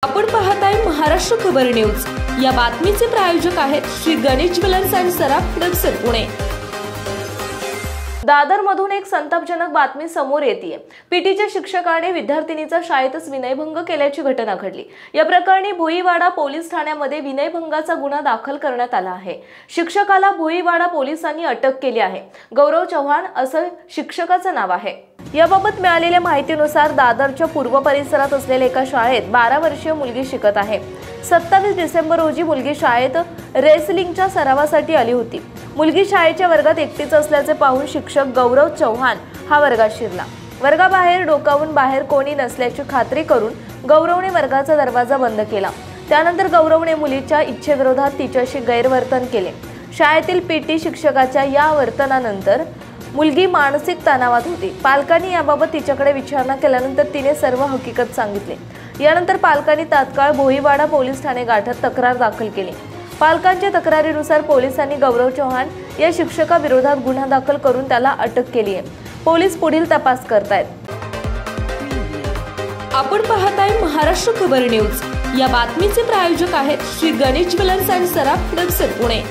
आपण पाहताय महाराष्ट्र खबर न्यूज। या बातमीचे प्रायोजक आहेत श्री गणेश ज्वेलर्स अँड सराफ दक्षिण पुणे। दादरमधून एक संतापजनक बातमी समोर येते। पीटीच्या शिक्षकाने विद्यार्थिनीचा शाळेतच विनयभंग केल्याची घटना घडली। या प्रकरणी भोईवाडा पोलीस ठाण्यामध्ये विनयभंगाचा गुन्हा दाखल करण्यात आला आहे। शिक्षकाला भोईवाडा पोलिसांनी अटक केली आहे। गौरव चव्हाण असं शिक्षकाचं नाव आहे। याबाबत मिळालेल्या माहितीनुसार दादरच्या पूर्व परिसरात असलेल्या एका शाळेत 12 वर्षीय मुलगी शिकत आहे। 27 डिसेंबर रोजी मुलगी शाळेत रेसलिंगच्या सरावासाठी आली होती। मुलगी शाळेच्या वर्गात एकटीच असल्याचे पाहून शिक्षक गौरव चव्हाण हा वर्गात शिरला। वर्गाबाहेर डोकावून बाहेर कोणी नसल्याची खात्री करून गौरवने वर्गाचा दरवाजा बंद केला। त्यानंतर गौरवने मुलीच्या इच्छेविरोधात तिच्याशी गैरवर्तन केले। शाळेतील पीटी शिक्षकाच्या या वर्तनानंतर मुलगी मानसिक तणावात होती। पालकांनी याबाबत तिच्याकडे विचारणा केल्यानंतर तिने सर्व हकीकत सांगितली। यानंतर पालकांनी तात्काळ भोईवाडा पोलीस ठाणे गाठत तक्रार दाखल केली। पालकांच्या तक्रारीनुसार पोलिसांनी गौरव चव्हाण या शिक्षकाविरोधात गुन्हा दाखल करून त्याला अटक केली आहे। पोलीस पुढील तपास करतायत। आपण पाहताय महाराष्ट्र खबर न्यूज। या बातमीचे प्रायोजक आहेत श्री गणेश ज्वेलर्स अँड सराफ दक्षिण पुणे।